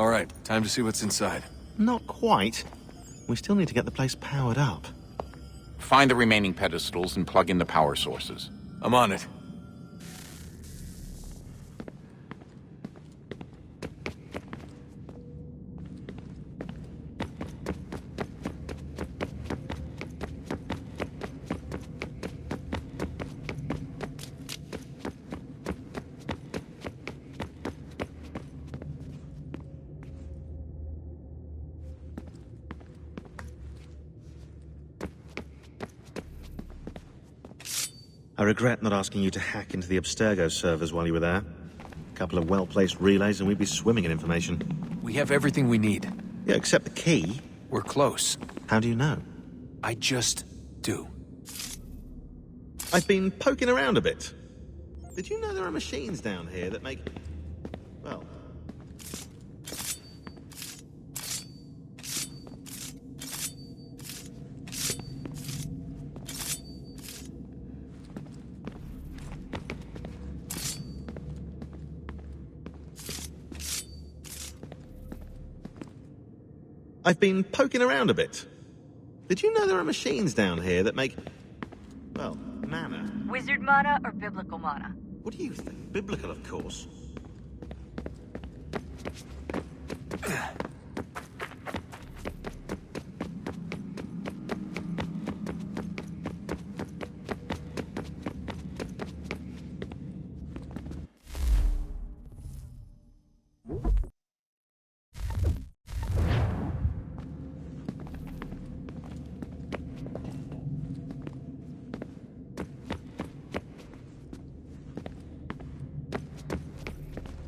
All right, time to see what's inside. Not quite. We still need to get the place powered up. Find the remaining pedestals and plug in the power sources. I'm on it. I regret not asking you to hack into the Abstergo servers while you were there. A couple of well-placed relays and we'd be swimming in information. We have everything we need. Yeah, except the key. We're close. How do you know? I just do. I've been poking around a bit. Did you know there are machines down here that make... well... I've been poking around a bit. Did you know there are machines down here that make... well, mana? Wizard mana or biblical mana? What do you think? Biblical, of course.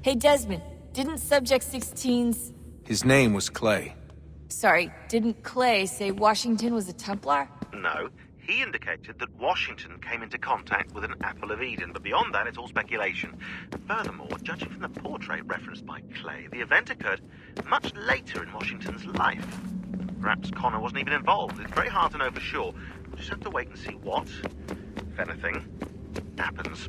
Hey Desmond, didn't Subject 16's... His name was Clay. Sorry, didn't Clay say Washington was a Templar? No, he indicated that Washington came into contact with an Apple of Eden, but beyond that, it's all speculation. Furthermore, judging from the portrait referenced by Clay, the event occurred much later in Washington's life. Perhaps Connor wasn't even involved. It's very hard to know for sure. We'll just have to wait and see what, if anything, happens.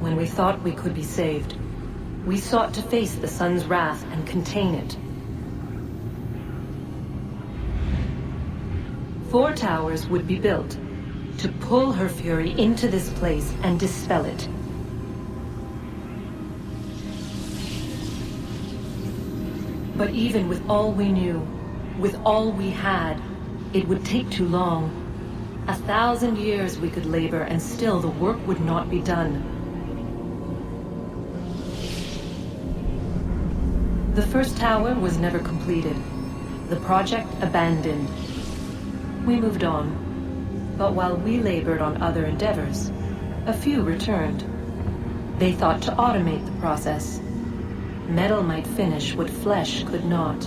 When we thought we could be saved, we sought to face the sun's wrath and contain it. 4 towers would be built to pull her fury into this place and dispel it. But even with all we knew, with all we had, it would take too long. 1,000 years we could labor and still the work would not be done. The first tower was never completed. The project abandoned. We moved on. But while we labored on other endeavors, a few returned. They thought to automate the process. Metal might finish what flesh could not.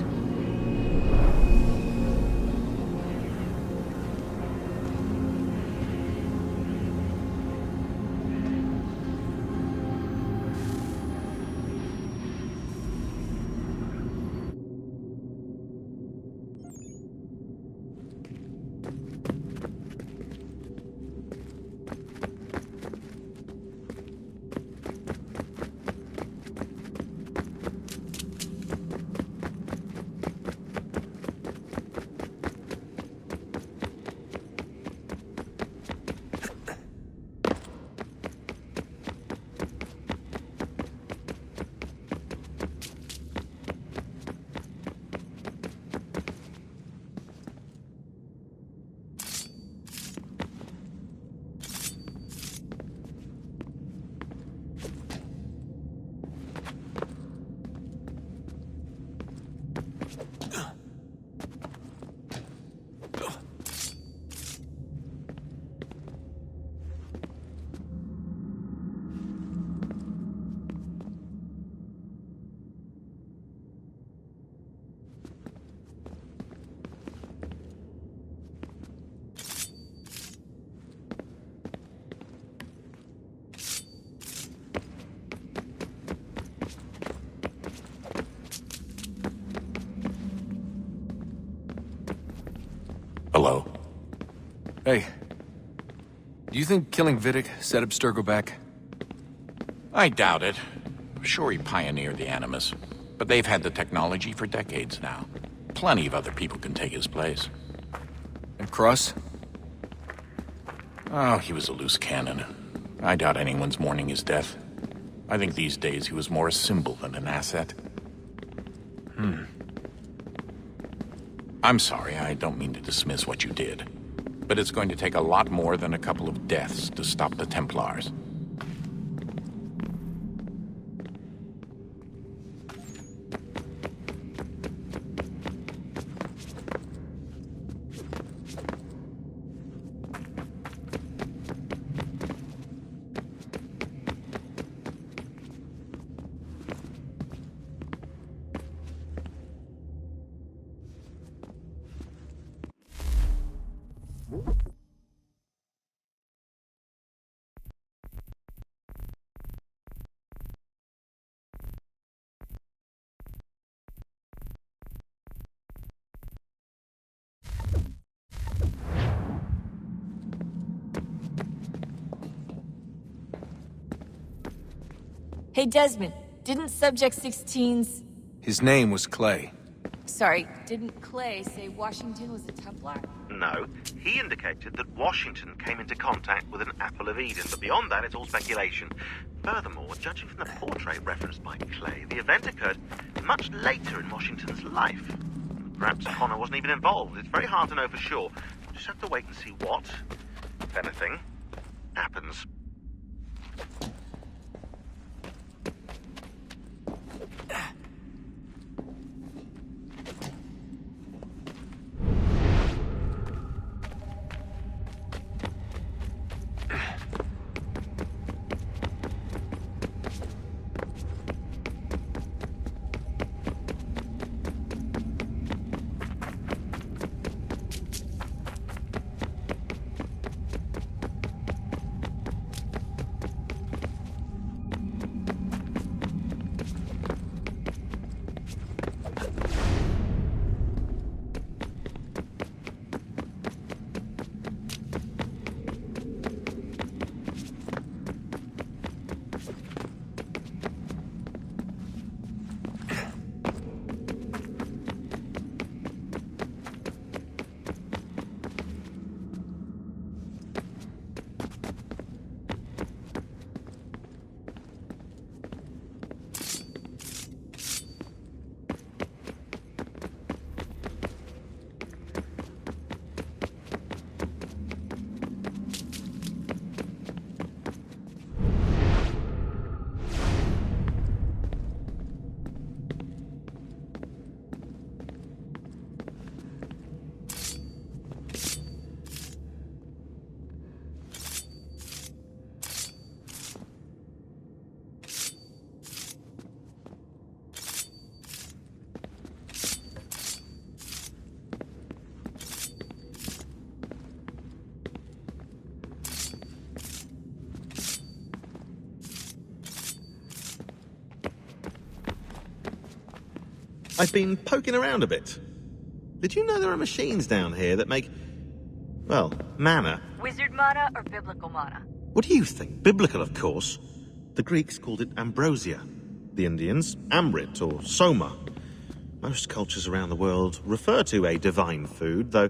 Hello? Hey. Do you think killing Vidic set Abstergo back? I doubt it. Sure, he pioneered the Animus, but they've had the technology for decades now. Plenty of other people can take his place. And Cross? Oh, he was a loose cannon. I doubt anyone's mourning his death. I think these days he was more a symbol than an asset. I'm sorry, I don't mean to dismiss what you did. But it's going to take a lot more than a couple of deaths to stop the Templars. Hey, Desmond, didn't Subject 16's... His name was Clay. Sorry, didn't Clay say Washington was a Templar? No, he indicated that Washington came into contact with an Apple of Eden, but beyond that, it's all speculation. Furthermore, judging from the portrait referenced by Clay, the event occurred much later in Washington's life. Perhaps Connor wasn't even involved. It's very hard to know for sure. We'll just have to wait and see what, if anything, happens. I've been poking around a bit. Did you know there are machines down here that make, well, mana? Wizard mana or biblical mana? What do you think? Biblical, of course. The Greeks called it ambrosia. The Indians, amrit or soma. Most cultures around the world refer to a divine food, though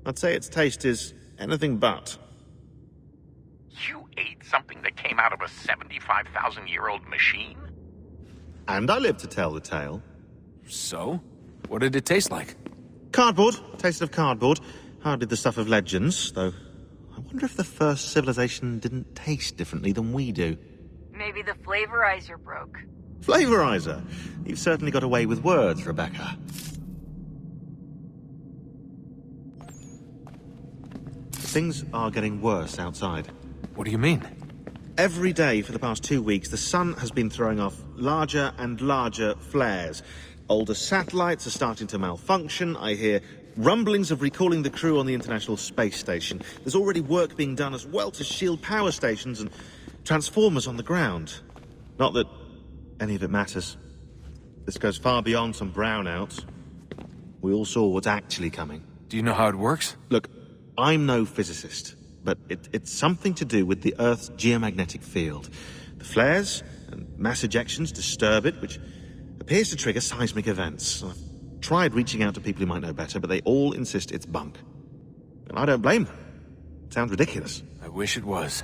I'd say its taste is anything but. You ate something that came out of a 75,000-year-old machine? And I live to tell the tale. So? What did it taste like? Cardboard. Taste of cardboard. Hardly the stuff of legends, though. I wonder if the first civilization didn't taste differently than we do. Maybe the flavorizer broke. Flavorizer. You've certainly got away with words, Rebecca. Things are getting worse outside. What do you mean? Every day for the past 2 weeks, the sun has been throwing off larger and larger flares. Older satellites are starting to malfunction. I hear rumblings of recalling the crew on the International Space Station. There's already work being done as well to shield power stations and transformers on the ground. Not that any of it matters. This goes far beyond some brownouts. We all saw what's actually coming. Do you know how it works? Look, I'm no physicist, but it's something to do with the Earth's geomagnetic field. The flares and mass ejections disturb it, which appears to trigger seismic events. I've tried reaching out to people who might know better, but they all insist it's bunk. And I don't blame them. It sounds ridiculous. I wish it was.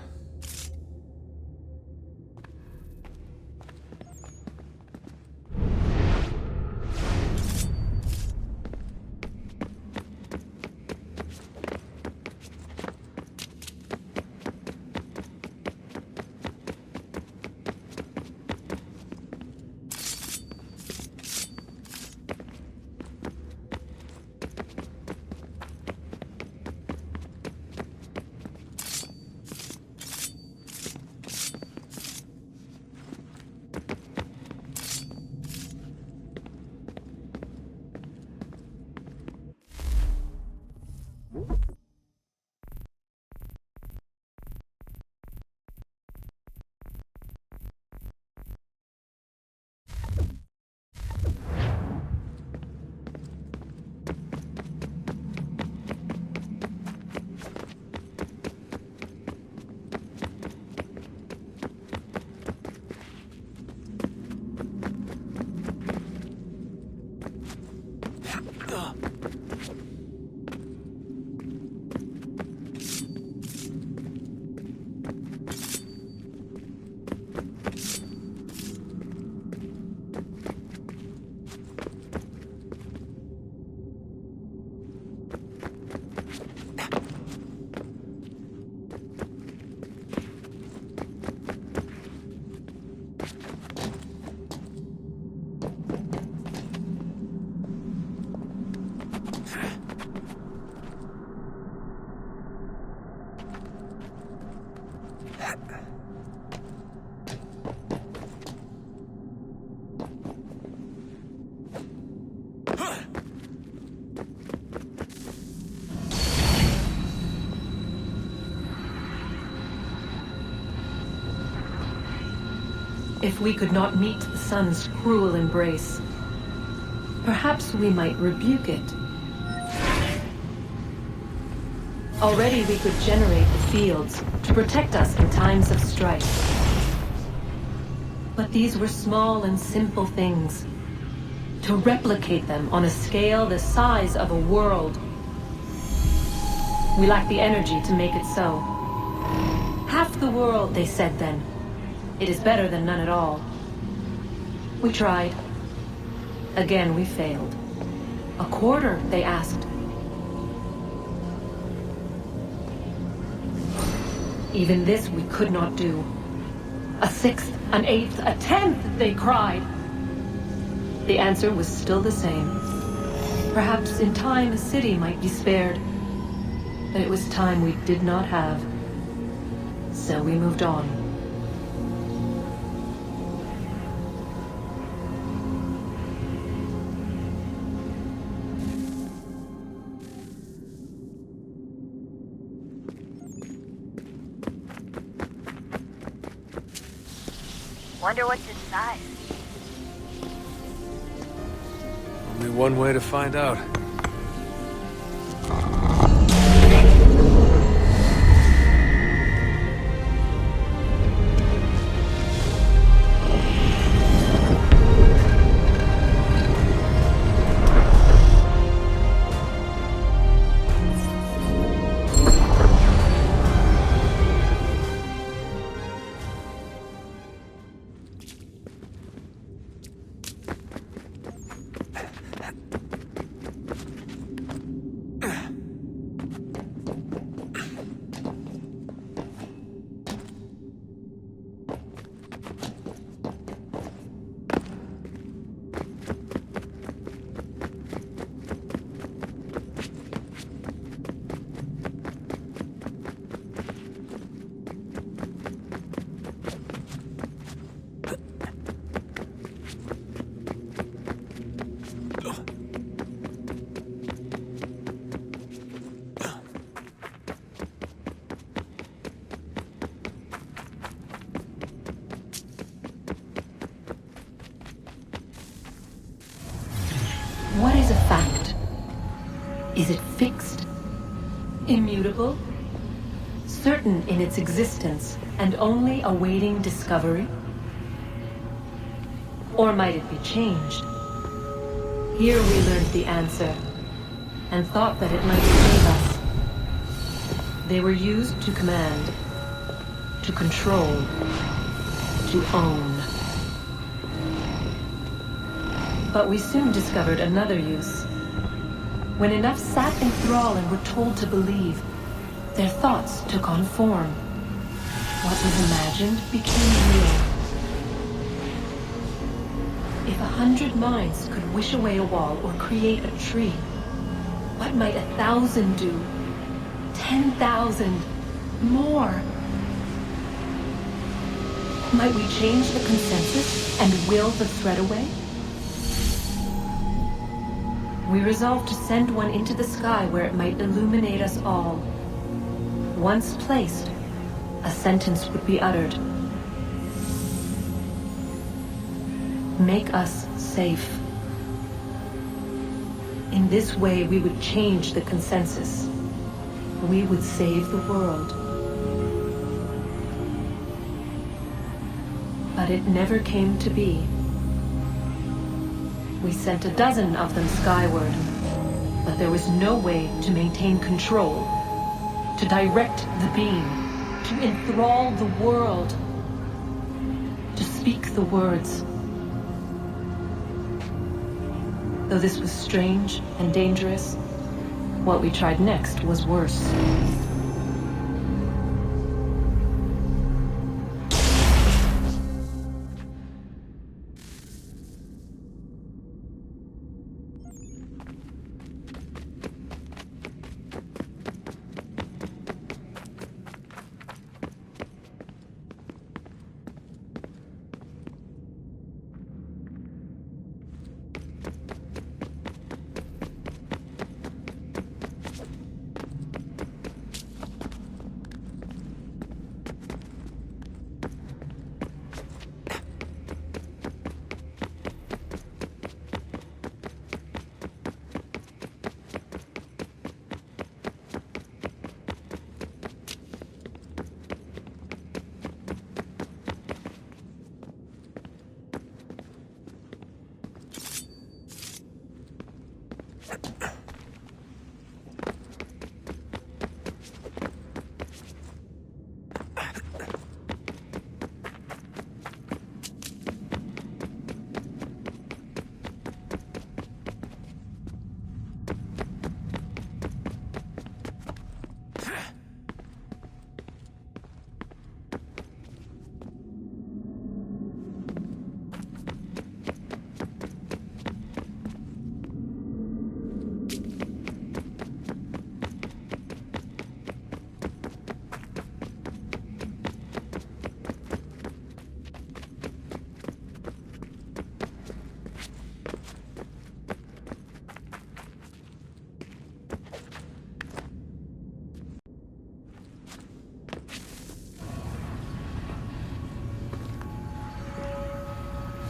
If we could not meet the sun's cruel embrace, perhaps we might rebuke it. Already we could generate the fields to protect us in times of strife. But these were small and simple things. To replicate them on a scale the size of a world, we lack the energy to make it so. Half the world, they said then. It is better than none at all. We tried. Again, we failed. A quarter, they asked. Even this we could not do. A sixth, an eighth, a tenth, they cried. The answer was still the same. Perhaps in time a city might be spared. But it was time we did not have. So we moved on. Wonder what's inside. Only one way to find out. What is a fact? Is it fixed, immutable, certain in its existence and only awaiting discovery? Or might it be changed? Here we learned the answer, and thought that it might save us. They were used to command, to control, to own. But we soon discovered another use. When enough sat in thrall and were told to believe, their thoughts took on form. What was imagined became real. If 100 minds could wish away a wall or create a tree, what might 1,000 do? 10,000? More? Might we change the consensus and will the threat away? We resolved to send one into the sky where it might illuminate us all. Once placed, a sentence would be uttered. Make us safe. In this way, we would change the consensus. We would save the world. But it never came to be. We sent a dozen of them skyward, but there was no way to maintain control, to direct the beam, to enthrall the world, to speak the words. Though this was strange and dangerous, what we tried next was worse.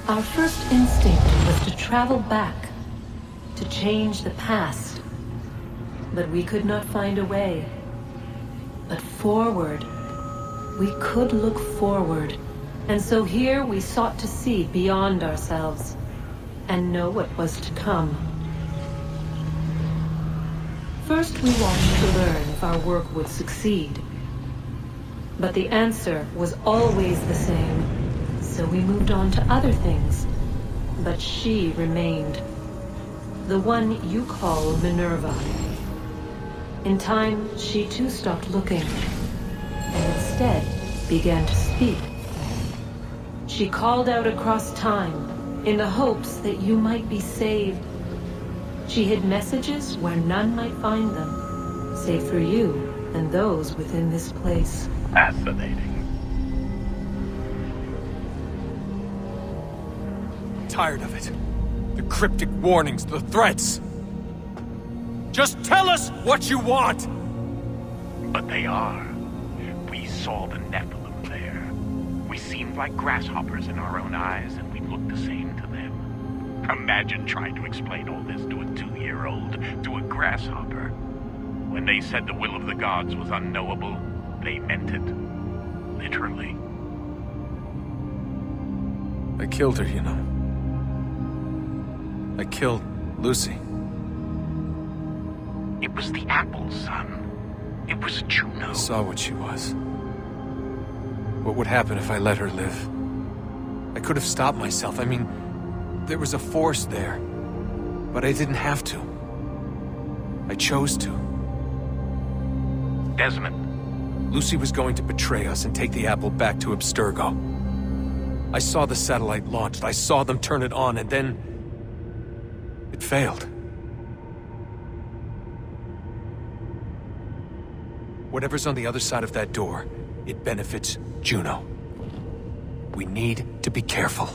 Our first instinct was to travel back, to change the past. But we could not find a way. But forward. We could look forward. And so here we sought to see beyond ourselves and know what was to come. First we watched to learn if our work would succeed. But the answer was always the same. So we moved on to other things, but she remained. The one you call Minerva. In time, she too stopped looking, and instead began to speak. She called out across time, in the hopes that you might be saved. She hid messages where none might find them, save for you and those within this place. Fascinating. Tired of it. The cryptic warnings, the threats. Just tell us what you want! But they are. We saw the Nephilim there. We seemed like grasshoppers in our own eyes, and we looked the same to them. Imagine trying to explain all this to a 2-year-old, to a grasshopper. When they said the will of the gods was unknowable, they meant it. Literally. I killed her, you know. I killed Lucy. It was the apple, son. It was Juno. I saw what she was. What would happen if I let her live? I could have stopped myself. I mean, there was a force there. But I didn't have to. I chose to. Desmond. Lucy was going to betray us and take the apple back to Abstergo. I saw the satellite launched. I saw them turn it on, and then... it failed. Whatever's on the other side of that door, it benefits Juno. We need to be careful.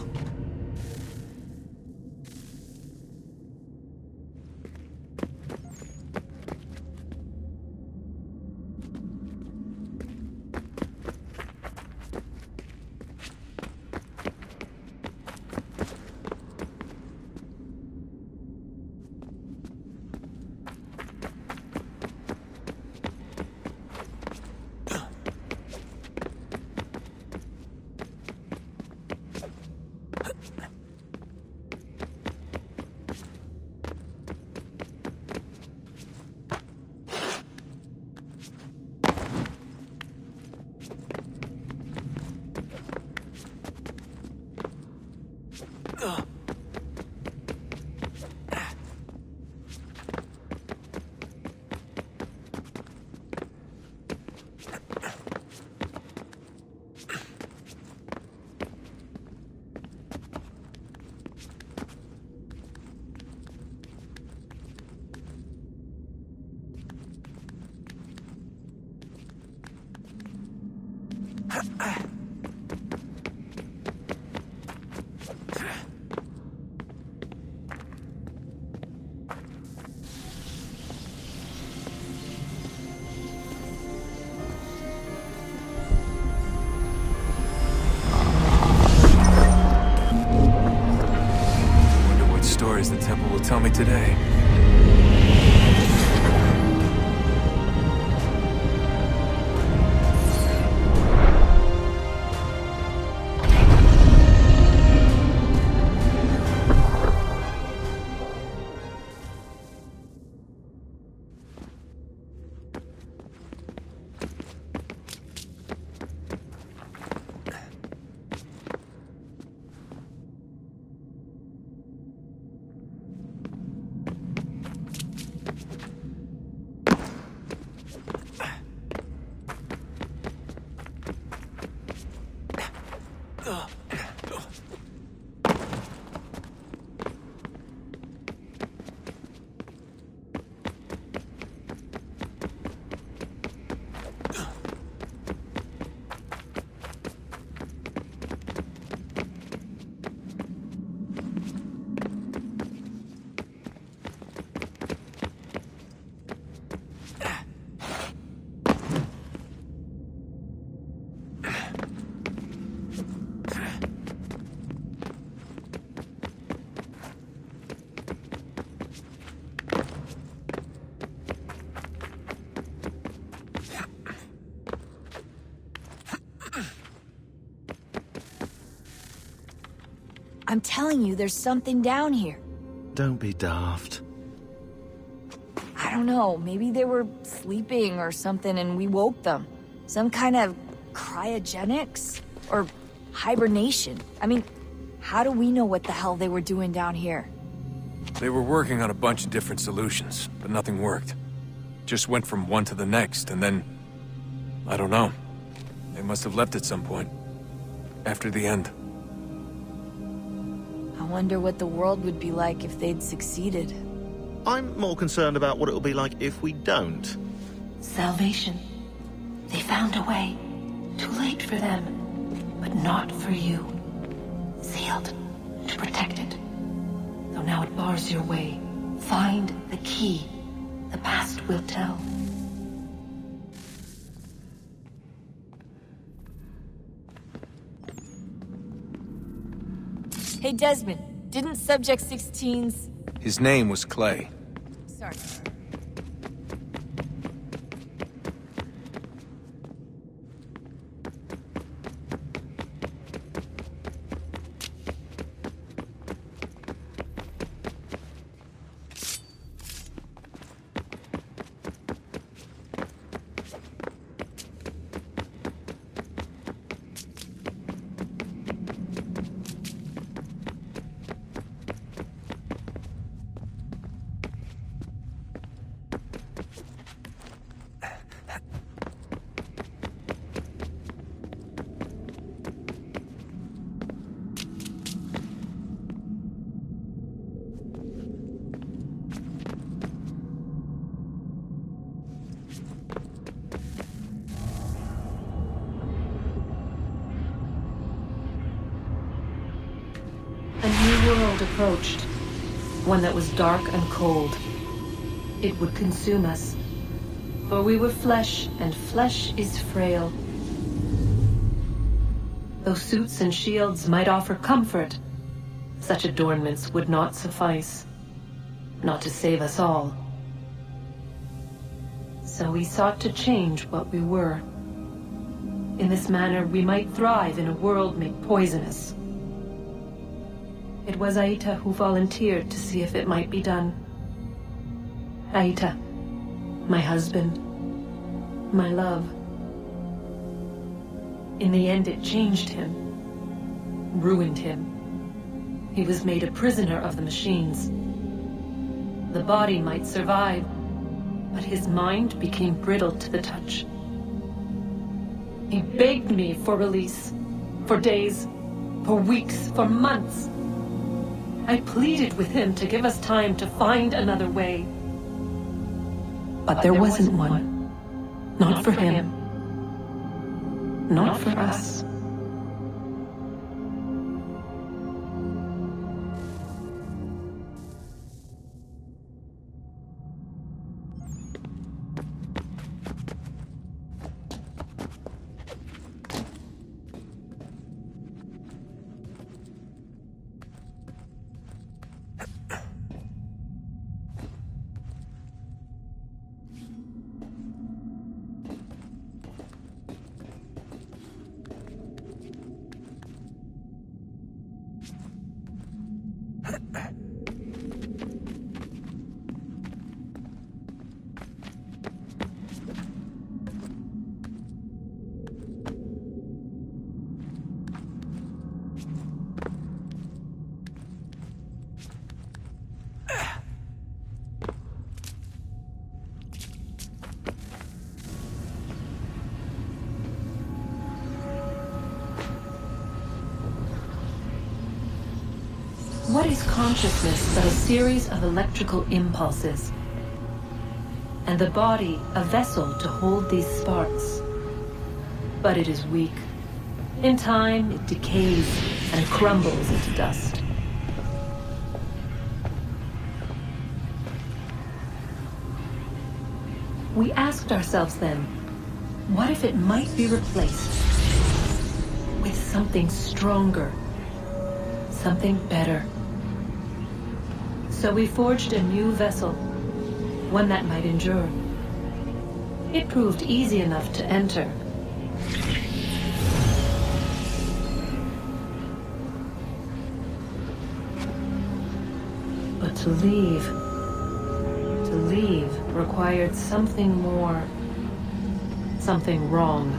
Stories the temple will tell me today. I'm telling you, there's something down here. Don't be daft. I don't know, maybe they were sleeping or something and we woke them. Some kind of cryogenics? Or hibernation? I mean, how do we know what the hell they were doing down here? They were working on a bunch of different solutions, but nothing worked. Just went from one to the next, and then... I don't know. They must have left at some point. After the end. I wonder what the world would be like if they'd succeeded. I'm more concerned about what it'll be like if we don't. Salvation. They found a way. Too late for them, but not for you. Sealed to protect it. Though now it bars your way. Find the key. The past will tell. Hey Desmond, didn't Subject 16's... His name was Clay. Sorry. new world approached, one that was dark and cold. It would consume us, for we were flesh, and flesh is frail. Though suits and shields might offer comfort, such adornments would not suffice, not to save us all. So we sought to change what we were. In this manner, we might thrive in a world made poisonous. It was Aita who volunteered to see if it might be done. Aita, my husband, my love. In the end, it changed him, ruined him. He was made a prisoner of the machines. The body might survive, but his mind became brittle to the touch. He begged me for release, for days, for weeks, for months. I pleaded with him to give us time to find another way. But there wasn't one. Not for him. Not for us. What is consciousness but a series of electrical impulses? And the body a vessel to hold these sparks. But it is weak. In time, it decays and crumbles into dust. We asked ourselves then, what if it might be replaced with something stronger, something better? So we forged a new vessel, one that might endure. It proved easy enough to enter. But to leave required something more, something wrong.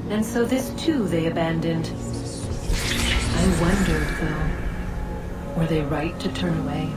And so this too they abandoned. I wondered, though, were they right to turn away?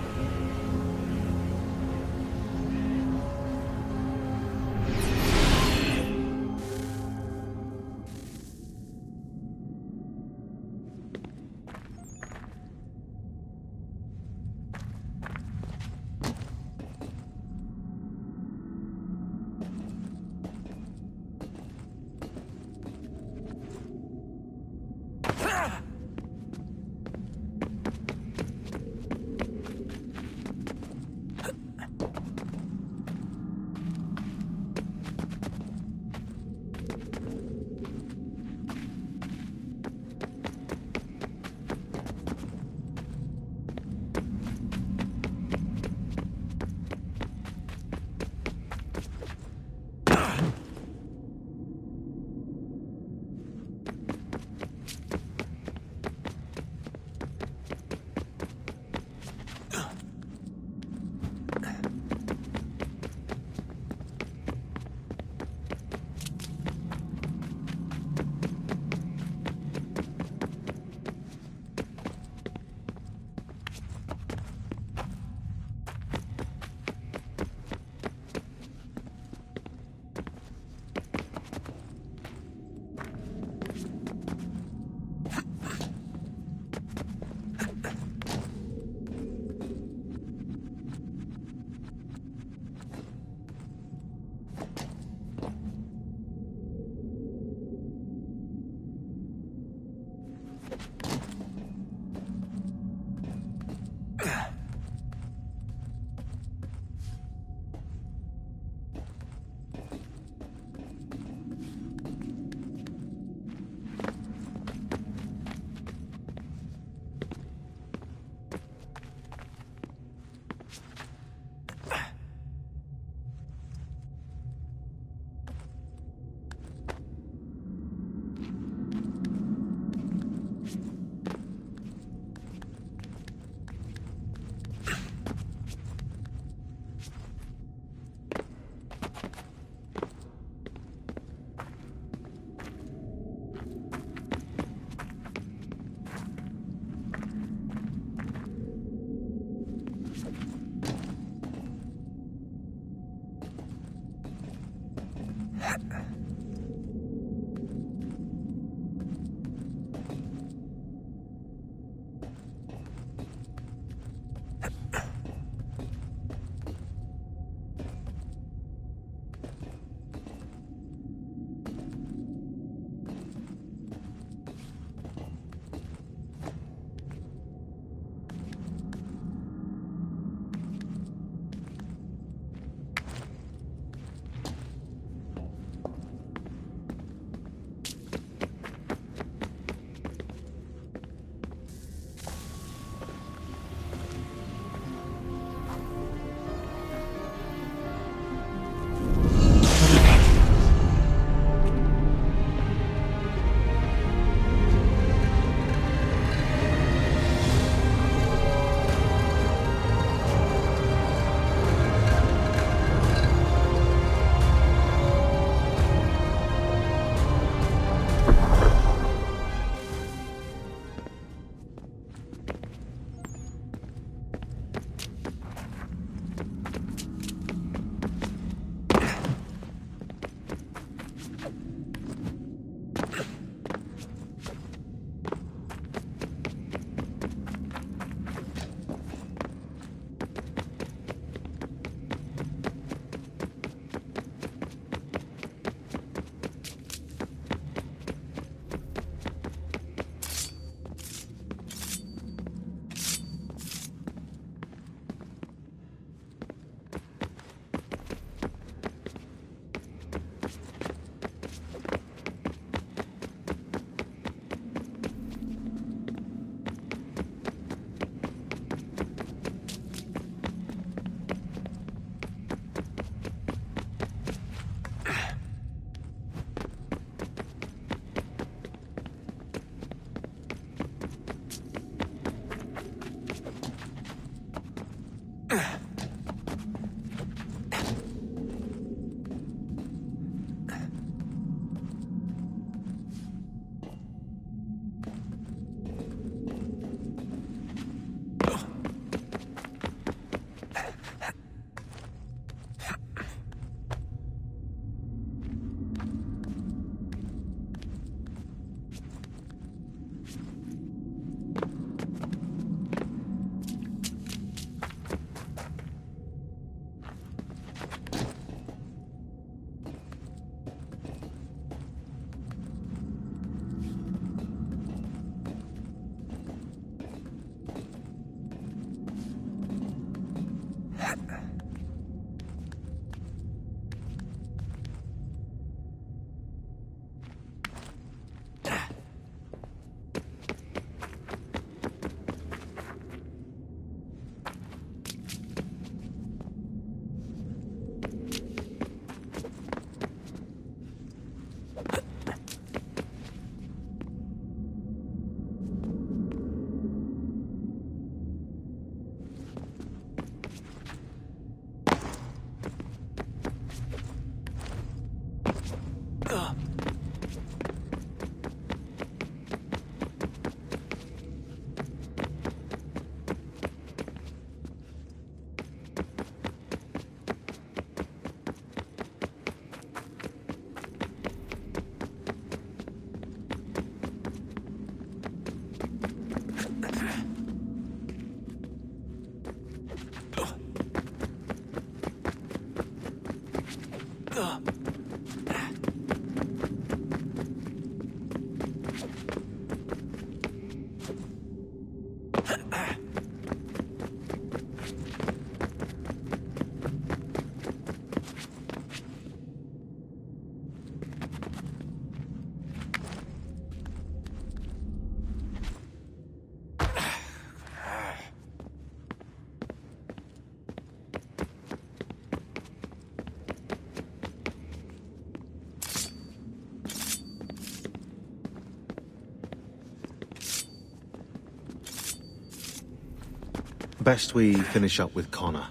Best we finish up with Connor.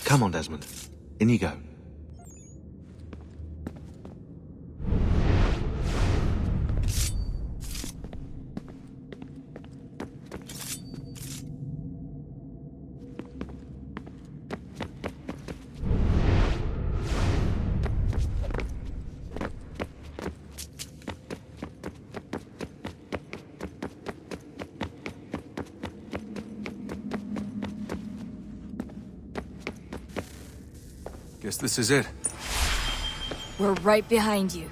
Come on, Desmond. In you go. Guess this is it. We're right behind you.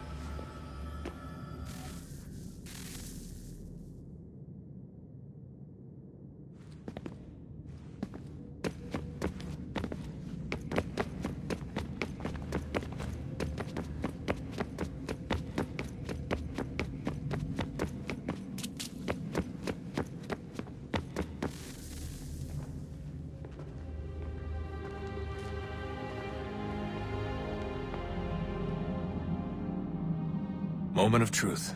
Moment of truth.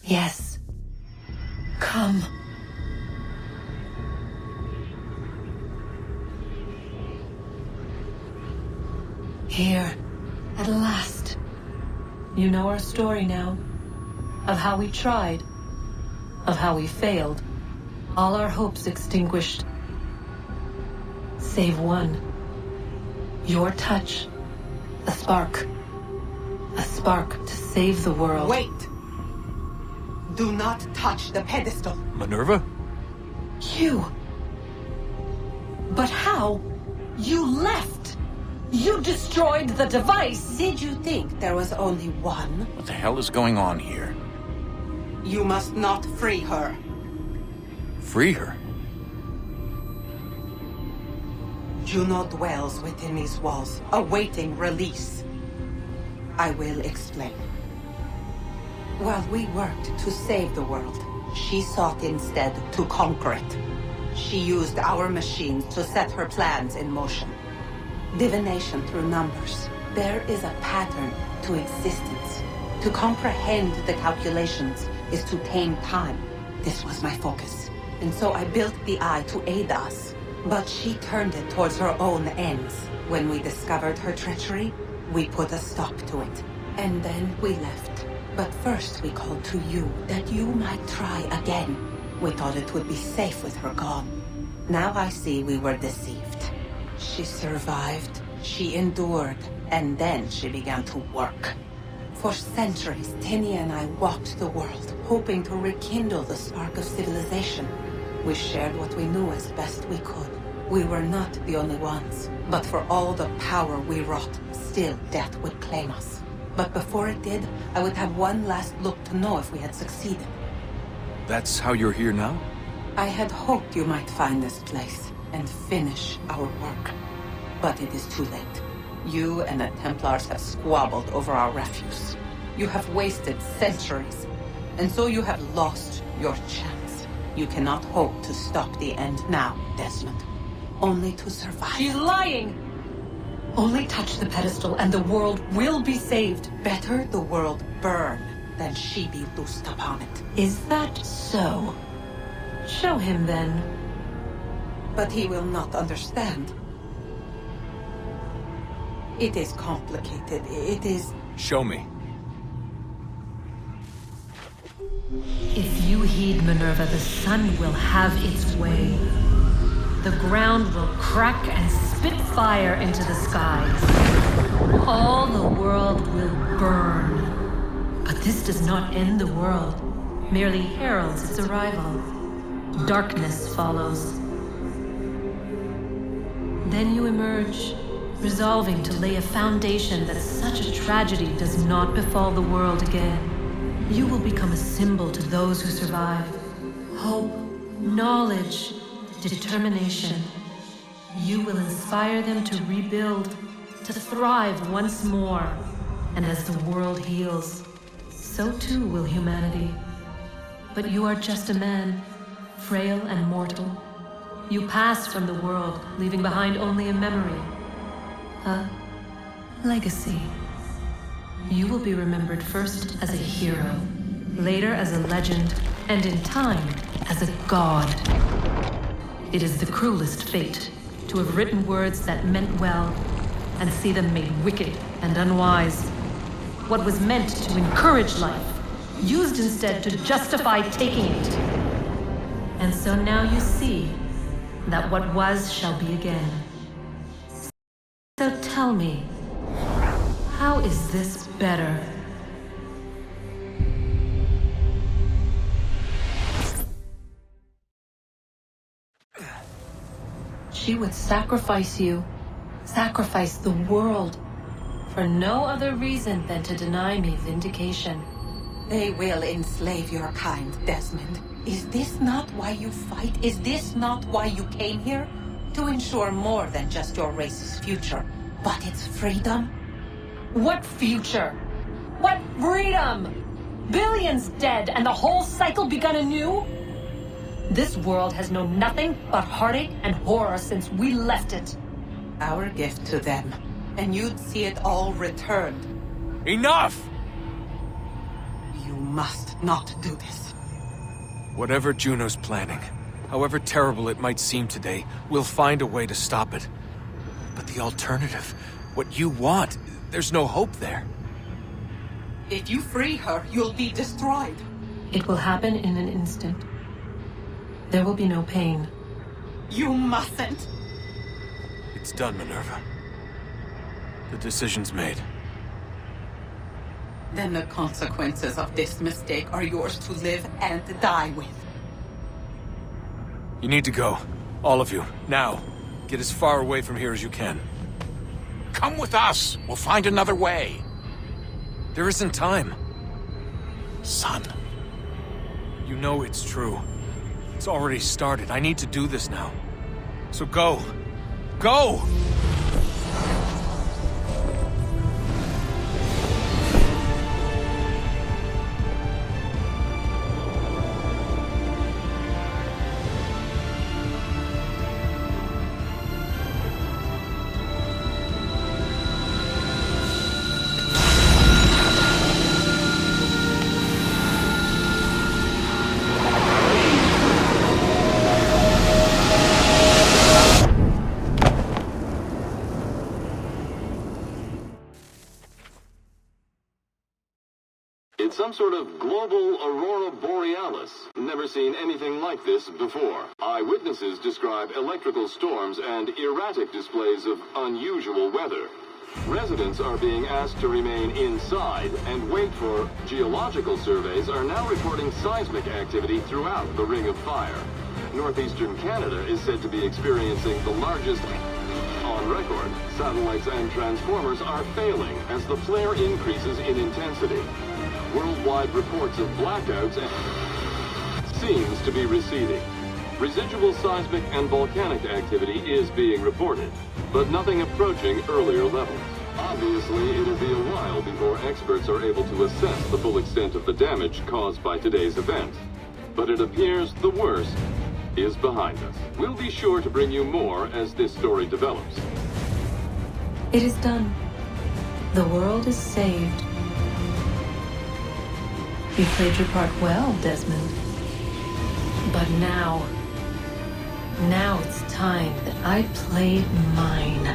Yes. Come. Here, at last. You know our story now. Of how we tried. Of how we failed. All our hopes extinguished. Save one. Your touch. A spark. A spark to save the world. Wait! Do not touch the pedestal. Minerva? You. But how? You left. You destroyed the device. Did you think there was only one? What the hell is going on here? You must not free her. Free her? Juno dwells within these walls, awaiting release. I will explain. While we worked to save the world, she sought instead to conquer it. She used our machines to set her plans in motion. Divination through numbers. There is a pattern to existence. To comprehend the calculations is to tame time. This was my focus. And so I built the eye to aid us. But she turned it towards her own ends. When we discovered her treachery, we put a stop to it. And then we left. But first we called to you, that you might try again. We thought it would be safe with her gone. Now I see we were deceived. She survived, she endured, and then she began to work. For centuries, Tinia and I walked the world, hoping to rekindle the spark of civilization. We shared what we knew as best we could. We were not the only ones, but for all the power we wrought, still death would claim us. But before it did, I would have one last look to know if we had succeeded. That's how you're here now? I had hoped you might find this place and finish our work. But it is too late. You and the Templars have squabbled over our refuse. You have wasted centuries, and so you have lost your chance. You cannot hope to stop the end now, Desmond. Only to survive. She's lying! Only touch the pedestal and the world will be saved. Better the world burn than she be loosed upon it. Is that so? Show him then. But he will not understand. It is complicated. It is... Show me. If you heed Minerva, the sun will have its way. the ground will crack and spit fire into the skies. All the world will burn. But this does not end the world, merely heralds its arrival. Darkness follows. Then you emerge, resolving to lay a foundation that such a tragedy does not befall the world again. You will become a symbol to those who survive. Hope, knowledge, determination. You will inspire them to rebuild, to thrive once more. And as the world heals, so too will humanity. But you are just a man, frail and mortal. You pass from the world, leaving behind only a memory. A legacy. You will be remembered first as a hero, later as a legend, and in time, as a god. It is the cruelest fate to have written words that meant well and see them made wicked and unwise. What was meant to encourage life, used instead to justify taking it. And so now you see that what was shall be again. So tell me, how is this better? She would sacrifice you, sacrifice the world, for no other reason than to deny me vindication. They will enslave your kind, Desmond. Is this not why you fight? Is this not why you came here? To ensure more than just your race's future, but its freedom? What future? What freedom? Billions dead and the whole cycle begun anew? This world has known nothing but heartache and horror since we left it. Our gift to them, and you'd see it all returned. Enough! You must not do this. Whatever Juno's planning, however terrible it might seem today, we'll find a way to stop it. But the alternative, what you want, there's no hope there. If you free her, you'll be destroyed. It will happen in an instant. There will be no pain. You mustn't. It's done, Minerva. The decision's made. Then the consequences of this mistake are yours to live and die with. You need to go. All of you. Now. Get as far away from here as you can. Come with us. We'll find another way. There isn't time. Son. You know it's true. It's already started. I need to do this now. So go. Go! It's some sort of global aurora borealis. Never seen anything like this before. Eyewitnesses describe electrical storms and erratic displays of unusual weather. Residents are being asked to remain inside and wait for geological surveys are now reporting seismic activity throughout the Ring of Fire. Northeastern Canada is said to be experiencing the largest on record. Satellites and transformers are failing as the flare increases in intensity. Worldwide reports of blackouts seems to be receding. Residual seismic and volcanic activity is being reported, but nothing approaching earlier levels. Obviously, it'll be a while before experts are able to assess the full extent of the damage caused by today's event. But it appears the worst is behind us. We'll be sure to bring you more as this story develops. It is done. The world is saved. You played your part well, Desmond. But now it's time that I played mine.